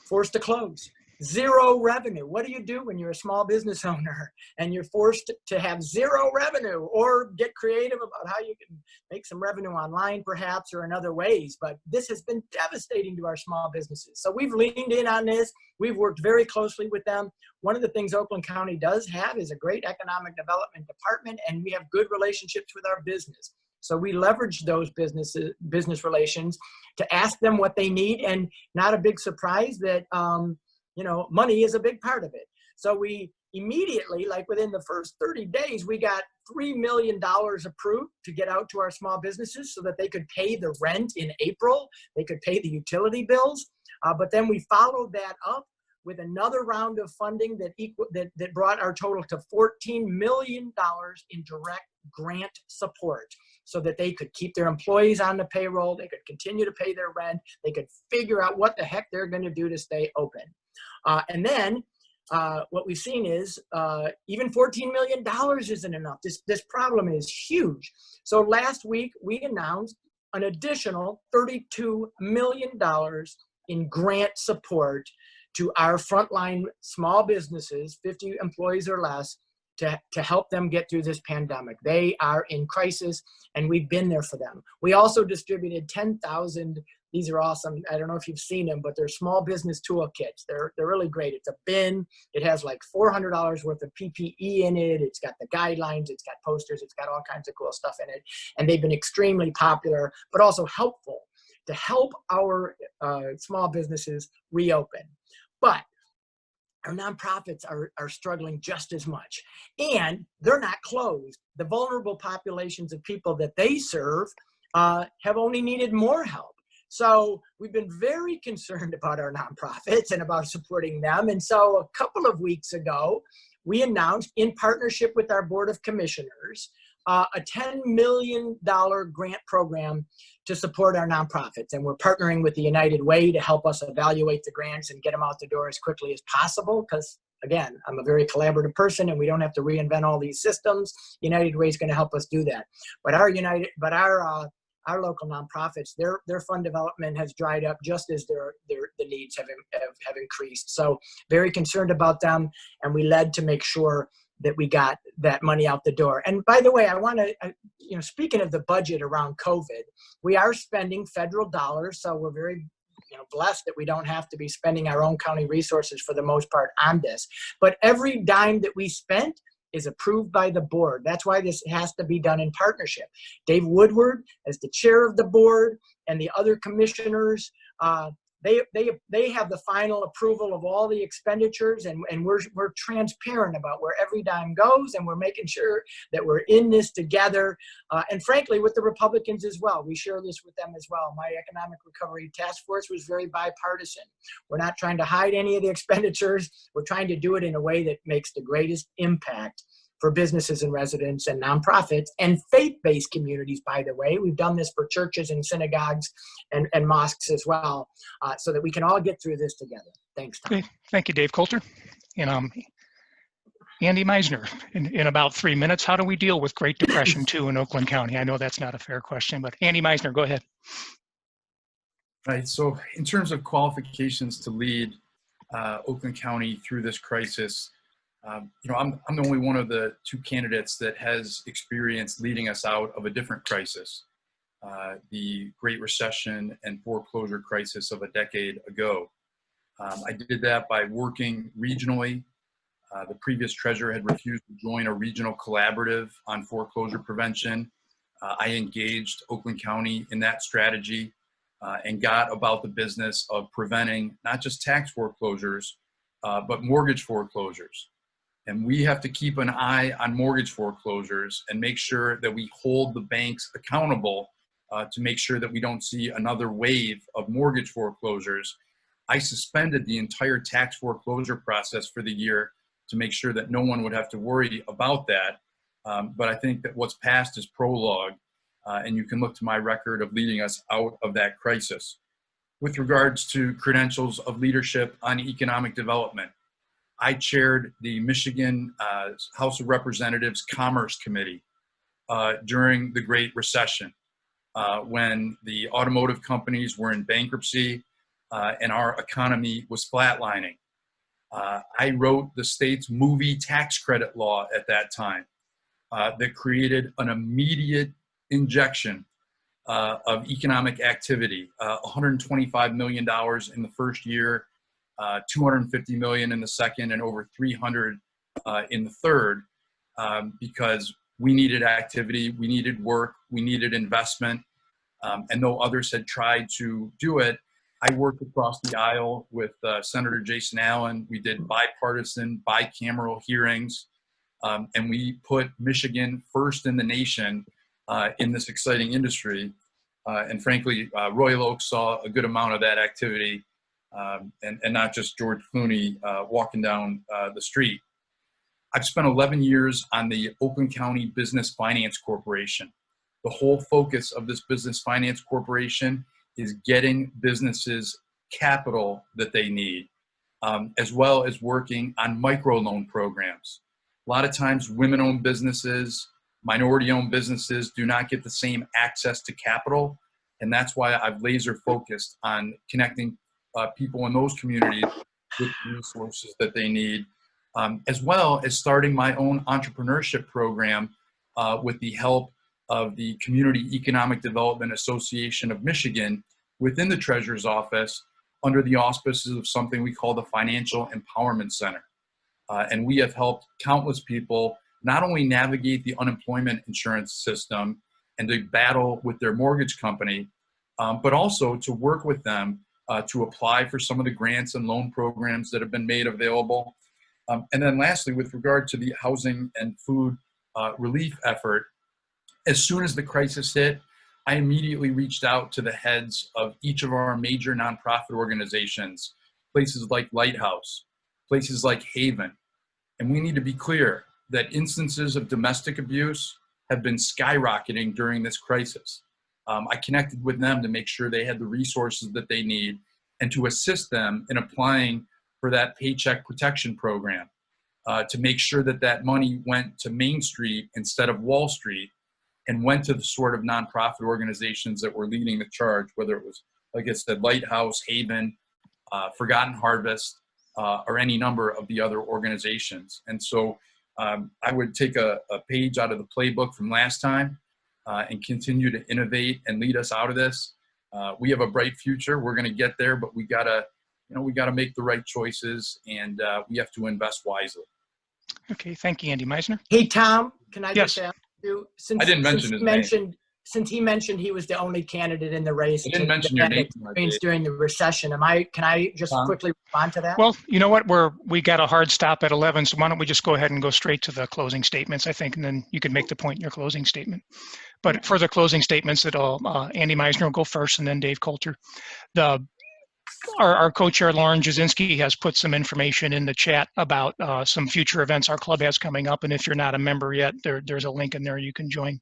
forced to close. Zero revenue. What do you do when you're a small business owner and you're forced to have zero revenue, or get creative about how you can make some revenue online perhaps, or in other ways? But this has been devastating to our small businesses. So we've leaned in on this. We've worked very closely with them. One of the things Oakland County does have is a great economic development department, and we have good relationships with our business. So we leverage those business relations to ask them what they need, and not a big surprise that you know, money is a big part of it. So we immediately, like within the first 30 days, we got $3 million approved to get out to our small businesses so that they could pay the rent in April. They could pay the utility bills. But then we followed that up with another round of funding that brought our total to $14 million in direct grant support, so that they could keep their employees on the payroll, they could continue to pay their rent, they could figure out what the heck they're going to do to stay open. And then what we've seen is even $14 million isn't enough. This problem is huge. So last week we announced an additional $32 million in grant support to our frontline small businesses, 50 employees or less, to help them get through this pandemic. They are in crisis, and we've been there for them. We also distributed 10,000, these are awesome, I don't know if you've seen them, but they're small business toolkits. They're really great. It's a bin. It has like $400 worth of PPE in it. It's got the guidelines. It's got posters. It's got all kinds of cool stuff in it. And they've been extremely popular, but also helpful to help our small businesses reopen. But our nonprofits are struggling just as much, and they're not closed. The vulnerable populations of people that they serve have only needed more help. So we've been very concerned about our nonprofits and about supporting them. And so a couple of weeks ago, we announced, in partnership with our Board of Commissioners, a $10 million grant program to support our nonprofits. And we're partnering with the United Way to help us evaluate the grants and get them out the door as quickly as possible. Because again, I'm a very collaborative person, and we don't have to reinvent all these systems. United Way is going to help us do that. But our local nonprofits, their fund development has dried up just as the needs have increased. So very concerned about them, and we led to make sure that we got that money out the door. And by the way, I want to, speaking of the budget around COVID, we are spending federal dollars, so we're very blessed that we don't have to be spending our own county resources for the most part on this. But every dime that we spent is approved by the board. That's why this has to be done in partnership. Dave Woodward, as the chair of the board, and the other commissioners, they have the final approval of all the expenditures, and we're transparent about where every dime goes, and we're making sure that we're in this together. And frankly, with the Republicans as well, we share this with them as well. My Economic Recovery Task Force was very bipartisan. We're not trying to hide any of the expenditures. We're trying to do it in a way that makes the greatest impact for businesses and residents and nonprofits and faith-based communities, by the way. We've done this for churches and synagogues and mosques as well, so that we can all get through this together. Thanks, Tom. Okay. Thank you, Dave Coulter. And Andy Meisner, in about 3 minutes, how do we deal with Great Depression 2 in Oakland County? I know that's not a fair question, but Andy Meisner, go ahead. Right. So in terms of qualifications to lead Oakland County through this crisis, I'm the only one of the two candidates that has experience leading us out of a different crisis, the Great Recession and foreclosure crisis of a decade ago. I did that by working regionally The previous treasurer had refused to join a regional collaborative on foreclosure prevention. I engaged Oakland County in that strategy and got about the business of preventing not just tax foreclosures, but mortgage foreclosures. And we have to keep an eye on mortgage foreclosures and make sure that we hold the banks accountable to make sure that we don't see another wave of mortgage foreclosures. I suspended the entire tax foreclosure process for the year to make sure that no one would have to worry about that. But I think that what's past is prologue, and you can look to my record of leading us out of that crisis. With regards to credentials of leadership on economic development, I chaired the Michigan House of Representatives Commerce Committee during the Great Recession, when the automotive companies were in bankruptcy and our economy was flatlining. I wrote the state's movie tax credit law at that time that created an immediate injection of economic activity, $125 million in the first year, $250 million in the second, and over $300 in the third, because we needed activity, we needed work, we needed investment, and though others had tried to do it, I worked across the aisle with Senator Jason Allen. We did bipartisan, bicameral hearings, and we put Michigan first in the nation in this exciting industry. And frankly, Royal Oak saw a good amount of that activity, and not just George Clooney walking down the street. I've spent 11 years on the Oakland County Business Finance Corporation. The whole focus of this Business Finance Corporation is getting businesses capital that they need, as well as working on microloan programs. A lot of times women-owned businesses, minority-owned businesses do not get the same access to capital, and that's why I've laser focused on connecting people in those communities with resources that they need, as well as starting my own entrepreneurship program with the help of the Community Economic Development Association of Michigan within the Treasurer's Office under the auspices of something we call the Financial Empowerment Center. And we have helped countless people not only navigate the unemployment insurance system and to battle with their mortgage company, but also to work with them to apply for some of the grants and loan programs that have been made available. And then lastly, with regard to the housing and food relief effort, as soon as the crisis hit, I immediately reached out to the heads of each of our major nonprofit organizations, places like Lighthouse, places like Haven. And we need to be clear that instances of domestic abuse have been skyrocketing during this crisis. I connected with them to make sure they had the resources that they need and to assist them in applying for that Paycheck Protection Program, to make sure that that money went to Main Street instead of Wall Street and went to the sort of nonprofit organizations that were leading the charge, whether it was, like I said, Lighthouse, Haven, Forgotten Harvest, or any number of the other organizations. And so I would take a page out of the playbook from last time and continue to innovate and lead us out of this. We have a bright future. We're going to get there, but we gotta make the right choices, and we have to invest wisely. Okay, thank you, Andy Meisner. Hey, Tom, can I Yes. just ask you, since, I didn't mention his name. Since he mentioned he was the only candidate in the race I didn't mention your that name. experienced during the recession, can I just Tom? quickly respond to that? Well, you know what? We got a hard stop at 11, so why don't we just go ahead and go straight to the closing statements, I think, and then you can make the point in your closing statement. But for the closing statements, Andy Meisner will go first, and then Dave Coulter. Our co-chair, Lauren Jasinski, has put some information in the chat about some future events our club has coming up, and if you're not a member yet, there's a link in there you can join.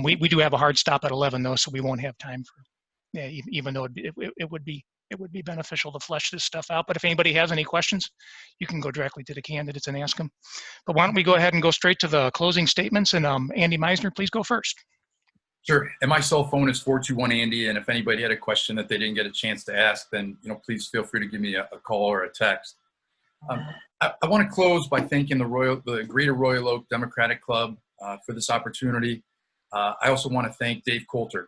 We do have a hard stop at 11 though, so we won't have time for, even though it would be beneficial to flesh this stuff out. But if anybody has any questions, you can go directly to the candidates and ask them. But why don't we go ahead and go straight to the closing statements, and Andy Meisner, please go first. Sure. And my cell phone is 421-ANDY. And if anybody had a question that they didn't get a chance to ask, then please feel free to give me a call or a text. I want to close by thanking the Greater Royal Oak Democratic Club for this opportunity. I also want to thank Dave Coulter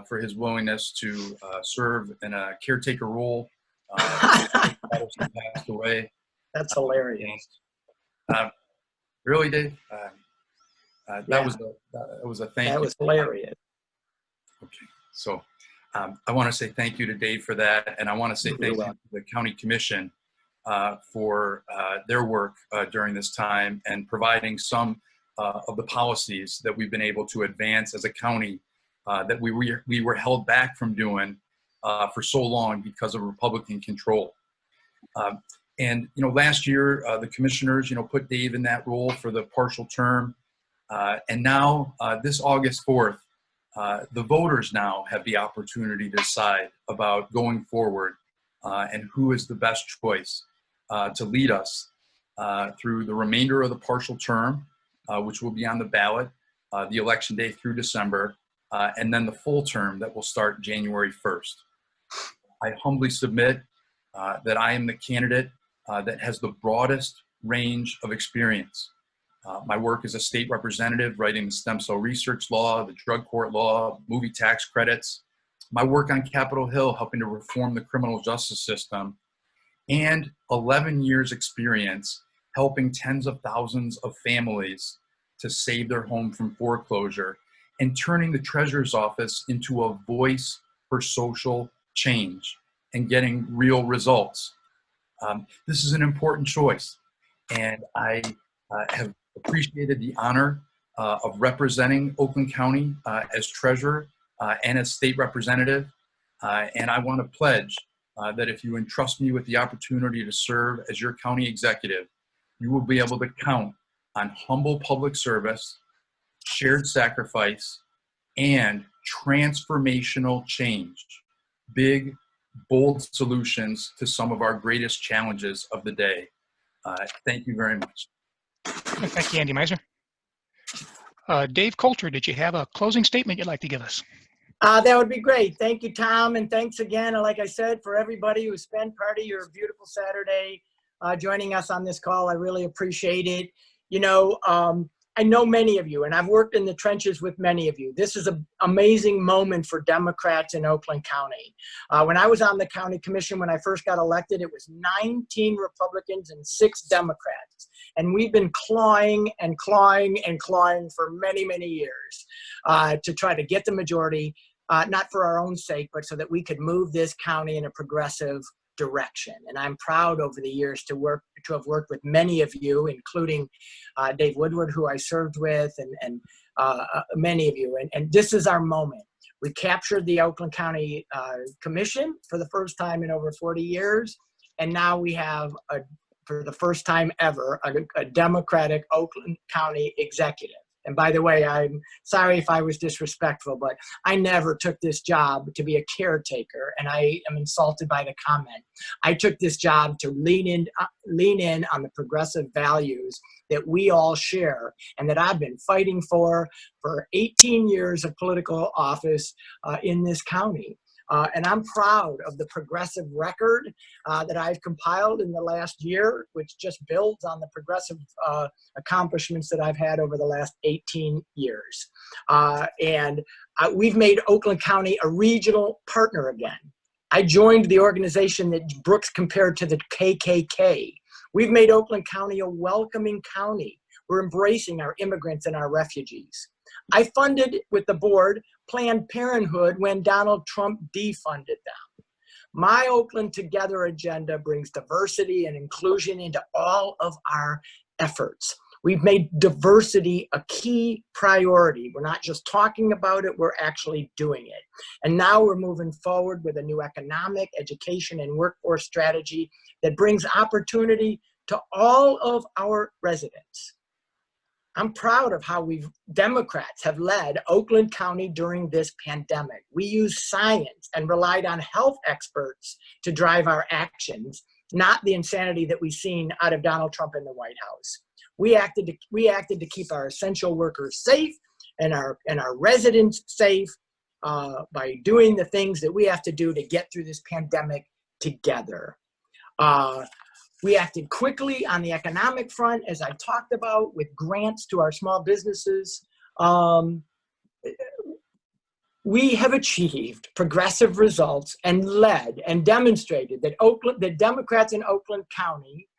for his willingness to serve in a caretaker role. Patterson passed away. That's hilarious. Really, Dave? Yeah. That was a thank you. That was hilarious. Okay, so I want to say thank you to Dave for that, and I want to say thank you to the County Commission for their work during this time and providing some of the policies that we've been able to advance as a county that we were held back from doing for so long because of Republican control. And last year the commissioners put Dave in that role for the partial term, and now this August 4th. The voters now have the opportunity to decide about going forward and who is the best choice to lead us through the remainder of the partial term, which will be on the ballot, the election day through December, and then the full term that will start January 1st. I humbly submit that I am the candidate that has the broadest range of experience. My work as a state representative, writing the stem cell research law, the drug court law, movie tax credits, my work on Capitol Hill helping to reform the criminal justice system, and 11 years experience helping tens of thousands of families to save their home from foreclosure and turning the Treasurer's Office into a voice for social change and getting real results. This is an important choice, and I have appreciated the honor of representing Oakland County as treasurer and as state representative. And I want to pledge that if you entrust me with the opportunity to serve as your county executive, you will be able to count on humble public service, shared sacrifice, and transformational change. Big, bold solutions to some of our greatest challenges of the day. Thank you very much. Thank you, Andy Meisner. Dave Coulter, did you have a closing statement you'd like to give us? That would be great. Thank you, Tom. And thanks again, like I said, for everybody who spent part of your beautiful Saturday joining us on this call. I really appreciate it. I know many of you, and I've worked in the trenches with many of you. This is an amazing moment for Democrats in Oakland County. When I was on the county commission, when I first got elected, it was 19 Republicans and 6 Democrats. And we've been clawing and clawing and clawing for many, many years to try to get the majority, not for our own sake, but so that we could move this county in a progressive direction. And I'm proud over the years to have worked with many of you, including Dave Woodward, who I served with, and many of you. And this is our moment. We captured the Oakland County Commission for the first time in over 40 years. And now we have, for the first time ever, a Democratic Oakland County executive. And by the way, I'm sorry if I was disrespectful, but I never took this job to be a caretaker, and I am insulted by the comment. I took this job to lean in on the progressive values that we all share and that I've been fighting for 18 years of political office in this county. And I'm proud of the progressive record that I've compiled in the last year, which just builds on the progressive accomplishments that I've had over the last 18 years. And we've made Oakland County a regional partner again. I joined the organization that Brooks compared to the KKK. We've made Oakland County a welcoming county. We're embracing our immigrants and our refugees. I funded with the board Planned Parenthood when Donald Trump defunded them. My Oakland Together agenda brings diversity and inclusion into all of our efforts. We've made diversity a key priority. We're not just talking about it, we're actually doing it. And now we're moving forward with a new economic, education, and workforce strategy that brings opportunity to all of our residents. I'm proud of how Democrats have led Oakland County during this pandemic. We used science and relied on health experts to drive our actions, not the insanity that we've seen out of Donald Trump in the White House. We acted to keep our essential workers safe and our residents safe by doing the things that we have to do to get through this pandemic together. We acted quickly on the economic front, as I talked about, with grants to our small businesses. We have achieved progressive results and led and demonstrated that Democrats in Oakland County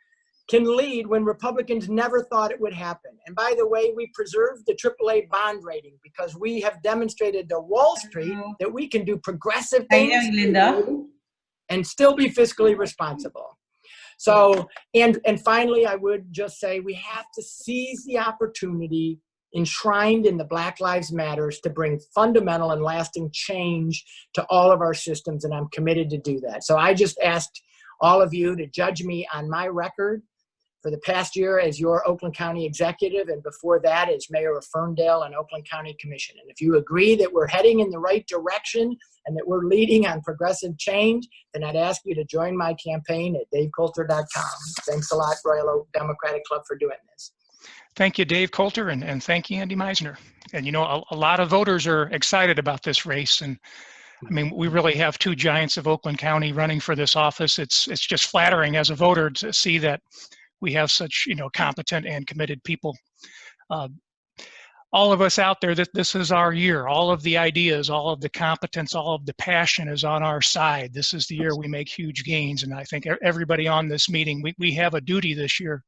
can lead when Republicans never thought it would happen. And by the way, we preserved the AAA bond rating because we have demonstrated to Wall Street that we can do progressive Hi, things Linda. and still be fiscally responsible. So, and finally, I would just say we have to seize the opportunity enshrined in the Black Lives Matters to bring fundamental and lasting change to all of our systems, and I'm committed to do that. So I just asked all of you to judge me on my record for the past year as your Oakland County executive, and before that as mayor of Ferndale and Oakland County Commission. And if you agree that we're heading in the right direction and that we're leading on progressive change, then I'd ask you to join my campaign at davecoulter.com. Thanks a lot, Royal Oak Democratic Club, for doing this. Thank you, Dave Coulter, and thank you, Andy Meisner. And you know, a lot of voters are excited about this race, and I mean, we really have two giants of Oakland County running for this office. It's just flattering as a voter to see that we have such, you know, competent and committed people. All of us out there, this is our year. All of the ideas, all of the competence, all of the passion is on our side. This is the year we make huge gains. And I think everybody on this meeting, we have a duty this year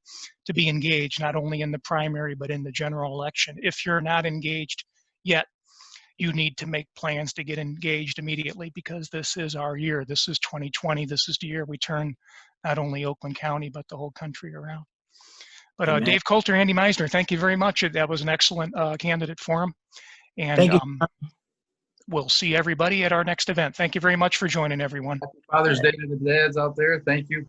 to be engaged, not only in the primary, but in the general election. If you're not engaged yet, you need to make plans to get engaged immediately, because this is our year. This is 2020. This is the year we turn not only Oakland County, but the whole country around. But Dave Coulter, Andy Meisner, thank you very much. That was an excellent candidate forum. And we'll see everybody at our next event. Thank you very much for joining, everyone. Happy Father's Day to the dads out there. Thank you.